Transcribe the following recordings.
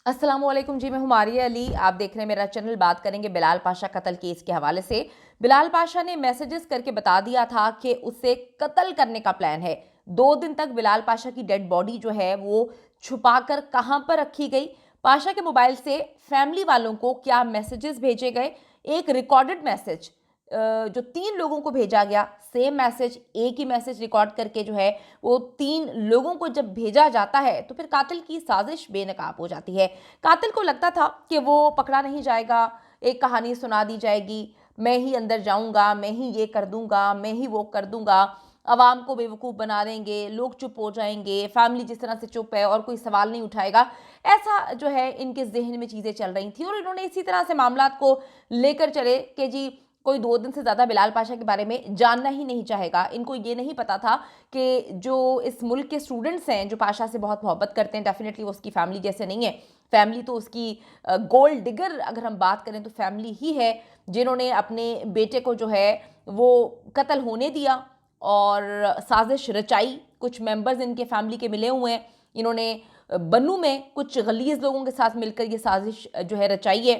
अस्सलाम वालेकुम जी, मैं हूं मारिया अली। आप देख रहे हैं मेरा चैनल। बात करेंगे बिलाल पाशा कत्ल केस के हवाले से। बिलाल पाशा ने मैसेजेस करके बता दिया था कि उसे कत्ल करने का प्लान है। 2 दिन तक बिलाल पाशा की डेड बॉडी जो है वो छुपाकर कहां पर रखी गई, पाशा के मोबाइल से फैमिली वालों को क्या मैसेजेस भेजे गए, एक रिकॉर्डेड मैसेज जो 3 लोगों को भेजा गया, सेम मैसेज, एक ही मैसेज रिकॉर्ड करके जो है वो 3 लोगों को जब भेजा जाता है तो फिर कातिल की साजिश बेनकाब हो जाती है। कातिल को लगता था कि वो पकड़ा नहीं जाएगा, एक कहानी सुना दी जाएगी, मैं ही अंदर जाऊंगा, मैं ही ये कर दूंगा, मैं ही वो कर दूंगा, अवाम को बेवकूफ़ बना देंगे, लोग चुप हो जाएंगे, फैमिली जिस तरह से चुप है और कोई सवाल नहीं उठाएगा। ऐसा जो है इनके जहन में चीज़ें चल रही थी और इन्होंने इसी तरह से मामला को लेकर चले कि जी कोई 2 दिन से ज़्यादा बिलाल पाशा के बारे में जानना ही नहीं चाहेगा। इनको ये नहीं पता था कि जो इस मुल्क के स्टूडेंट्स हैं जो पाशा से बहुत मोहब्बत करते हैं, डेफिनेटली वो उसकी फैमिली जैसे नहीं है। फैमिली तो उसकी गोल्ड डिगर अगर हम बात करें तो फैमिली ही है, जिन्होंने अपने बेटे को जो है वो कत्ल होने दिया और साजिश रचाई। कुछ मेंबर्स इनके फैमिली के मिले हुए हैं, इन्होंने बन्नू में कुछ गलीज लोगों के साथ मिलकर ये साजिश जो है रचाई है।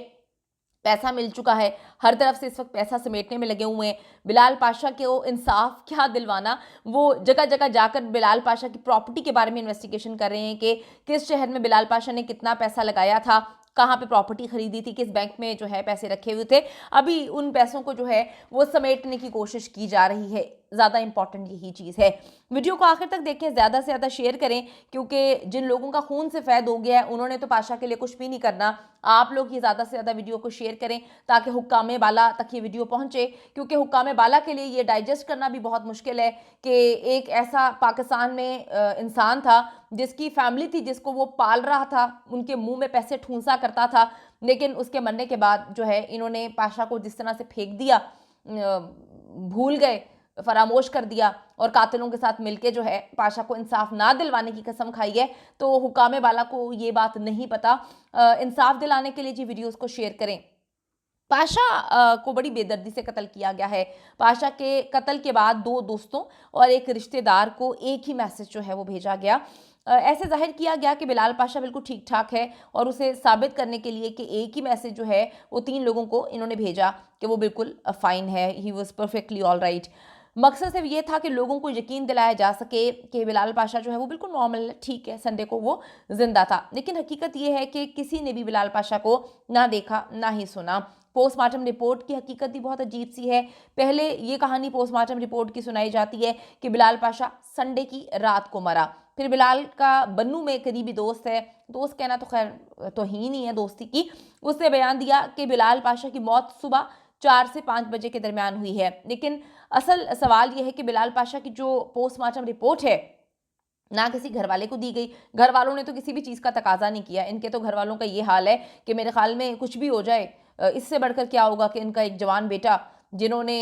पैसा मिल चुका है, हर तरफ से इस वक्त पैसा समेटने में लगे हुए हैं। बिलाल पाशा को इंसाफ क्या दिलवाना, वो जगह जगह जाकर बिलाल पाशा की प्रॉपर्टी के बारे में इन्वेस्टिगेशन कर रहे हैं कि किस शहर में बिलाल पाशा ने कितना पैसा लगाया था, कहाँ पे प्रॉपर्टी खरीदी थी, किस बैंक में जो है पैसे रखे हुए थे। अभी उन पैसों को जो है वो समेटने की कोशिश की जा रही है। ज़्यादा इंपॉर्टेंट यही चीज़ है। वीडियो को आखिर तक देखें, ज़्यादा से ज़्यादा शेयर करें, क्योंकि जिन लोगों का खून से फैद हो गया है उन्होंने तो पाशा के लिए कुछ भी नहीं करना। आप लोग ये ज़्यादा से ज़्यादा वीडियो को शेयर करें ताकि हुक्काम बाला तक ये वीडियो पहुंचे, क्योंकि हुक्काम बाला के लिए ये डाइजेस्ट करना भी बहुत मुश्किल है कि एक ऐसा पाकिस्तान में इंसान था जिसकी फैमिली थी, जिसको वो पाल रहा था, उनके मुंह में पैसे ठूंसा करता था, लेकिन उसके मरने के बाद जो है इन्होंने पाशा को जिस तरह से फेंक दिया, भूल गए, फरामोश कर दिया और कातिलों के साथ मिलके जो है पाशा को इंसाफ ना दिलवाने की कसम खाई है। तो हुक्काम बाला को ये बात नहीं पता। इंसाफ दिलाने के लिए जी वीडियोस को शेयर करें। पाशा को बड़ी बेदर्दी से कत्ल किया गया है। पाशा के कत्ल के बाद 2 दोस्तों और एक रिश्तेदार को एक ही मैसेज जो है वो भेजा गया। ऐसे जाहिर किया गया कि बिलाल पाशा बिल्कुल ठीक ठाक है और उसे साबित करने के लिए कि एक ही मैसेज जो है वो 3 लोगों को इन्होंने भेजा कि वो बिल्कुल फाइन है, he was perfectly all right. मकसद सिर्फ ये था कि लोगों को यकीन दिलाया जा सके कि बिलाल पाशा जो है वो बिल्कुल नॉर्मल है, ठीक है, संडे को वो जिंदा था। लेकिन हकीकत ये है कि किसी ने भी बिलाल पाशा को ना देखा ना ही सुना। पोस्टमार्टम रिपोर्ट की हकीकत भी बहुत अजीब सी है। पहले ये कहानी पोस्टमार्टम रिपोर्ट की सुनाई जाती है कि बिलाल पाशा संडे की रात को मरा। फिर बिलाल का बन्नू में करीबी दोस्त है, दोस्त कहना तो खैर तौहीन ही है दोस्ती की, उसने बयान दिया कि बिलाल पाशा की मौत सुबह 4 से 5 बजे के दरमियान हुई है। लेकिन असल सवाल यह है कि बिलाल पाशा की जो पोस्टमार्टम रिपोर्ट है ना किसी घर वाले को दी गई। घर वालों ने तो किसी भी चीज़ का तकाजा नहीं किया। इनके तो घर वालों का ये हाल है कि मेरे ख्याल में कुछ भी हो जाए, इससे बढ़कर क्या होगा कि इनका एक जवान बेटा जिन्होंने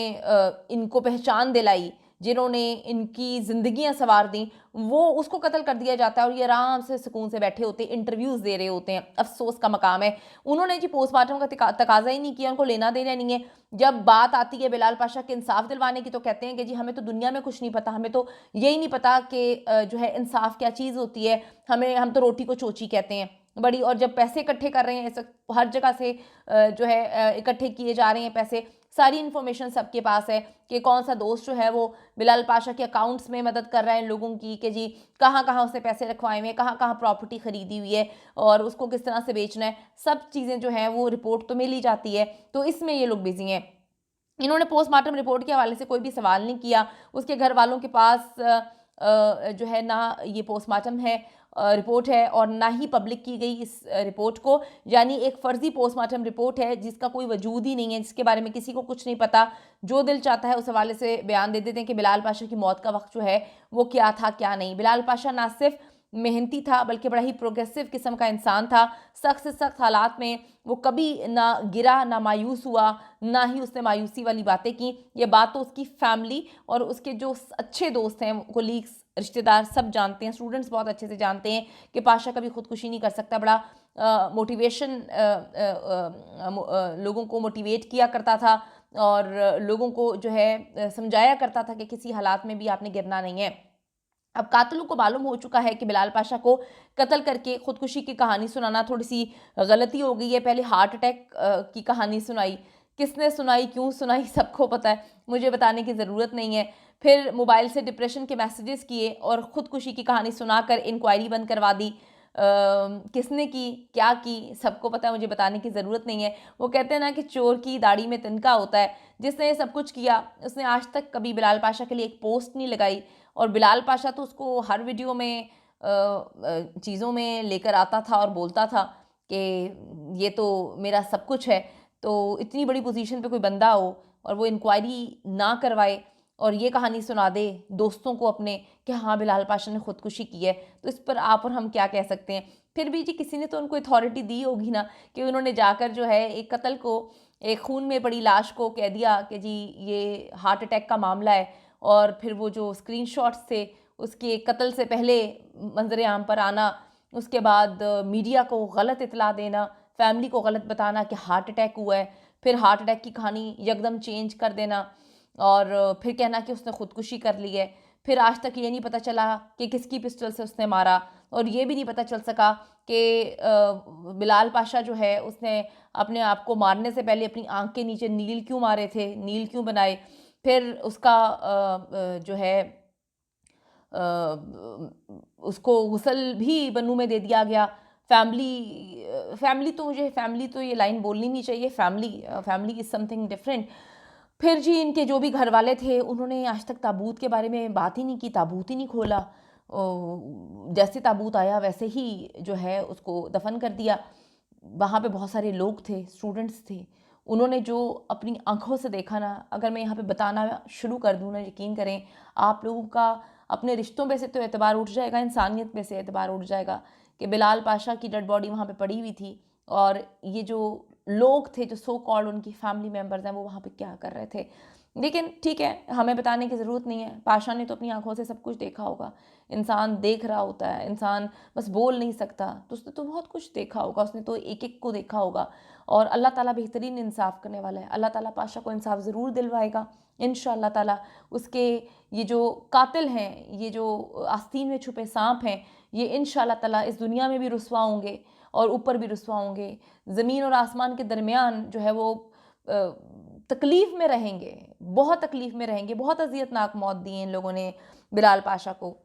इनको पहचान दिलाई, जिन्होंने इनकी ज़िंदगियां संवार दी, वो उसको कत्ल कर दिया जाता है और ये आराम से सुकून से बैठे होते हैं, इंटरव्यूज़ दे रहे होते हैं। अफसोस का मकाम है। उन्होंने जी पोस्टमार्टम का तकाजा ही नहीं किया, उनको लेना देना नहीं है। जब बात आती है बिलाल पाशा के इंसाफ दिलवाने की तो कहते हैं कि जी हमें तो दुनिया में कुछ नहीं पता, हमें तो यही नहीं पता कि जो है इंसाफ क्या चीज़ होती है, हम तो रोटी को चोची कहते हैं बड़ी। और जब पैसे इकट्ठे कर रहे हैं, ऐसे हर जगह से जो है इकट्ठे किए जा रहे हैं पैसे, सारी इन्फॉर्मेशन सबके पास है कि कौन सा दोस्त जो है वो बिलाल पाशा के अकाउंट्स में मदद कर रहा है इन लोगों की, कि जी कहाँ कहाँ उसने पैसे रखवाए हुए हैं, कहाँ कहाँ प्रॉपर्टी खरीदी हुई है और उसको किस तरह से बेचना है, सब चीज़ें जो हैं वो रिपोर्ट तो मिल ही जाती है। तो इसमें ये लोग बिजी हैं। इन्होंने पोस्टमार्टम रिपोर्ट के हवाले से कोई भी सवाल नहीं किया। उसके घर वालों के पास जो है ना ये पोस्टमार्टम है, रिपोर्ट है, और ना ही पब्लिक की गई इस रिपोर्ट को। यानी एक फ़र्ज़ी पोस्टमार्टम रिपोर्ट है जिसका कोई वजूद ही नहीं है, जिसके बारे में किसी को कुछ नहीं पता। जो दिल चाहता है उस हवाले से बयान दे देते हैं कि बिलाल पाशा की मौत का वक्त जो है वो क्या था क्या नहीं। बिलाल पाशा ना सिर्फ मेहनती था बल्कि बड़ा ही प्रोग्रेसिव किस्म का इंसान था। सख्त से सख्त हालात में वो कभी ना गिरा, ना मायूस हुआ, ना ही उसने मायूसी वाली बातें की। ये बात तो उसकी फैमिली और उसके जो अच्छे दोस्त हैं, कोलीग्स, रिश्तेदार सब जानते हैं, स्टूडेंट्स बहुत अच्छे से जानते हैं कि पाशा कभी खुदकुशी नहीं कर सकता। बड़ा मोटिवेशन लोगों को मोटिवेट किया करता था और लोगों को जो है समझाया करता था कि किसी हालात में भी आपने गिरना नहीं है। अब कातिलों को मालूम हो चुका है कि बिलाल पाशा को कत्ल करके खुदकुशी की कहानी सुनाना थोड़ी सी गलती हो गई है। पहले हार्ट अटैक की कहानी सुनाई, किसने सुनाई, क्यों सुनाई, सबको पता है, मुझे बताने की ज़रूरत नहीं है। फिर मोबाइल से डिप्रेशन के मैसेजेस किए और ख़ुदकुशी की कहानी सुनाकर इंक्वायरी बंद करवा दी। किसने की, क्या की, सबको पता है, मुझे बताने की ज़रूरत नहीं है। वो कहते हैं ना कि चोर की दाढ़ी में तिनका होता है। जिसने ये सब कुछ किया उसने आज तक कभी बिलाल पाशा के लिए एक पोस्ट नहीं लगाई, और बिलाल पाशा तो उसको हर वीडियो में चीज़ों में लेकर आता था और बोलता था कि ये तो मेरा सब कुछ है। तो इतनी बड़ी पोजीशन पे कोई बंदा हो और वो इंक्वायरी ना करवाए और ये कहानी सुना दे दोस्तों को अपने कि हाँ बिलाल पाशा ने खुदकुशी की है, तो इस पर आप और हम क्या कह सकते हैं। फिर भी जी किसी ने तो उनको अथॉरिटी दी होगी ना कि उन्होंने जाकर जो है एक कत्ल को, एक खून में पड़ी लाश को कह दिया कि जी ये हार्ट अटैक का मामला है। और फिर वो जो स्क्रीनशॉट्स थे उसके कत्ल से पहले मंजर आम पर आना, उसके बाद मीडिया को गलत इतला देना, फैमिली को गलत बताना कि हार्ट अटैक हुआ है, फिर हार्ट अटैक की कहानी यकदम चेंज कर देना और फिर कहना कि उसने खुदकुशी कर ली है। फिर आज तक ये नहीं पता चला कि किसकी पिस्टल से उसने मारा, और ये भी नहीं पता चल सका कि बिलाल पाशा जो है उसने अपने आप को मारने से पहले अपनी आंख के नीचे नील क्यों मारे थे, नील क्यों बनाए। फिर उसका जो है अ, उसको गुस्ल भी बन्नू में दे दिया गया। फैमिली तो ये लाइन बोलनी नहीं चाहिए, फैमिली इज़ समथिंग डिफरेंट। फिर जी इनके जो भी घर वाले थे उन्होंने आज तक ताबूत के बारे में बात ही नहीं की, ताबूत ही नहीं खोला। जैसे ताबूत आया वैसे ही जो है उसको दफन कर दिया। वहाँ पे बहुत सारे लोग थे, स्टूडेंट्स थे, उन्होंने जो अपनी आंखों से देखा ना, अगर मैं यहाँ पे बताना शुरू कर दूँ ना, यकीन करें आप लोगों का अपने रिश्तों में से तो एतबार उठ जाएगा, इंसानियत में से एतबार उठ जाएगा कि बिलाल पाशा की डेड बॉडी वहाँ पे पड़ी हुई थी और ये जो लोग थे जो सो कॉल्ड उनकी फैमिली मेम्बर्स हैं वो वहाँ पे क्या कर रहे थे। लेकिन ठीक है, हमें बताने की ज़रूरत नहीं है, पाशा ने तो अपनी आंखों से सब कुछ देखा होगा। इंसान देख रहा होता है, इंसान बस बोल नहीं सकता, तो उसने तो बहुत कुछ देखा होगा, उसने तो एक एक को देखा होगा। और अल्लाह ताला बेहतरीन इंसाफ करने वाला है, अल्लाह ताला पाशा को इंसाफ ज़रूर दिलवाएगा इंशाअल्लाह ताला। उसके ये जो कातिल हैं, ये जो आस्तीन में छुपे सांप हैं, ये इंशाअल्लाह ताला इस दुनिया में भी रुसवा होंगे और ऊपर भी रुसवा होंगे। ज़मीन और आसमान के दरमियान जो है वो तकलीफ़ में रहेंगे, बहुत तकलीफ़ में रहेंगे। बहुत अज़ियतनाक मौत दी है इन लोगों ने बिलाल पाशा को।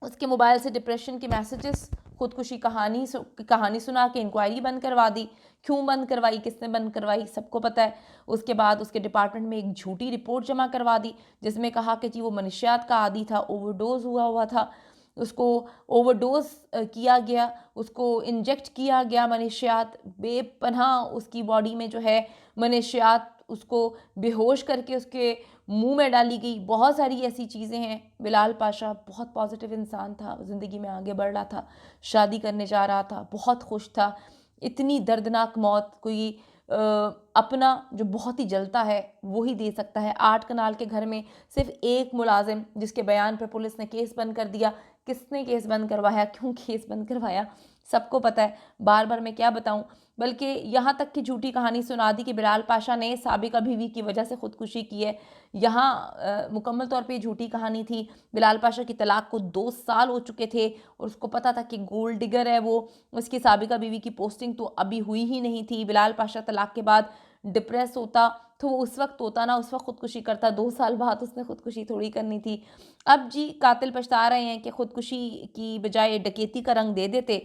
उसके मोबाइल से डिप्रेशन के मैसेजेस, खुदकुशी कहानी सुना के इंक्वायरी बंद करवा दी। क्यों बंद करवाई, किसने बंद करवाई, सबको पता है। उसके बाद उसके डिपार्टमेंट में एक झूठी रिपोर्ट जमा करवा दी जिसमें कहा कि जी वो मनशियात का आदी था, ओवरडोज हुआ था, उसको ओवरडोज किया गया, उसको इंजेक्ट किया गया मनशियात, बेपनाह उसकी बॉडी में जो है मनशियात उसको बेहोश करके उसके मुंह में डाली गई। बहुत सारी ऐसी चीज़ें हैं। बिलाल पाशा बहुत पॉजिटिव इंसान था, ज़िंदगी में आगे बढ़ रहा था, शादी करने जा रहा था, बहुत खुश था। इतनी दर्दनाक मौत कोई अपना जो बहुत ही जलता है वो ही दे सकता है। 8 कनाल के घर में सिर्फ एक मुलाजिम जिसके बयान पर पुलिस ने केस बंद कर दिया। किसने केस बंद करवाया, क्यों केस बंद करवाया, सबको पता है, बार बार मैं क्या बताऊं। बल्कि यहाँ तक की झूठी कहानी सुना दी कि बिलाल पाशा ने साबिका बीवी की वजह से खुदकुशी की है। यहाँ मुकम्मल तौर पे झूठी कहानी थी। बिलाल पाशा की तलाक को 2 साल हो चुके थे और उसको पता था कि गोल्ड डिगर है वो। उसकी साबिका बीवी की पोस्टिंग तो अभी हुई ही नहीं थी। बिलाल पाशा तलाक के बाद डिप्रेस होता तो वो उस वक्त होता ना, उस वक्त खुदकुशी करता। 2 साल बाद उसने खुदकुशी थोड़ी करनी थी। अब जी कातिल पछता रहे हैं कि खुदकुशी की बजाय डकैती का रंग दे देते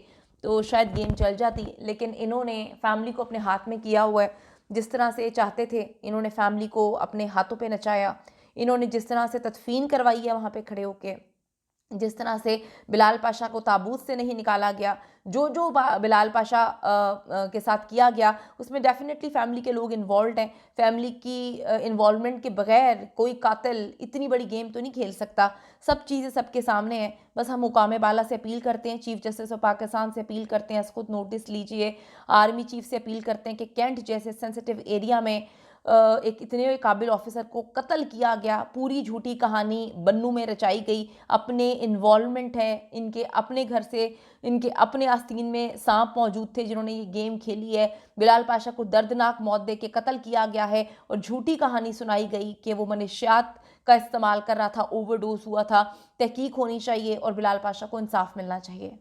तो शायद गेम चल जाती, लेकिन इन्होंने फैमिली को अपने हाथ में किया हुआ है। जिस तरह से चाहते थे इन्होंने फैमिली को अपने हाथों पे नचाया। इन्होंने जिस तरह से तदफीन करवाई है वहाँ पे खड़े होके, जिस तरह से बिलाल पाशा को ताबूत से नहीं निकाला गया, जो जो बिलाल पाशा के साथ किया गया उसमें डेफिनेटली फैमिली के लोग इन्वॉल्व हैं। फैमिली की इन्वॉल्वमेंट के बगैर कोई कातिल इतनी बड़ी गेम तो नहीं खेल सकता। सब चीज़ें सबके सामने हैं। बस हम मुकाम बाला से अपील करते हैं, चीफ जस्टिस ऑफ पाकिस्तान से अपील करते हैं, खुद नोटिस लीजिए। आर्मी चीफ से अपील करते हैं कि कैंट जैसे सेंसिटिव एरिया में एक इतने काबिल ऑफिसर को कत्ल किया गया। पूरी झूठी कहानी बन्नू में रचाई गई। अपने इन्वॉल्वमेंट है, इनके अपने घर से, इनके अपने आस्तीन में सांप मौजूद थे जिन्होंने ये गेम खेली है। बिलाल पाशा को दर्दनाक मौत दे के कत्ल किया गया है और झूठी कहानी सुनाई गई कि वो मनशियात का इस्तेमाल कर रहा था, ओवरडोज हुआ था। तहकीक होनी चाहिए और बिलाल पाशा को इंसाफ मिलना चाहिए।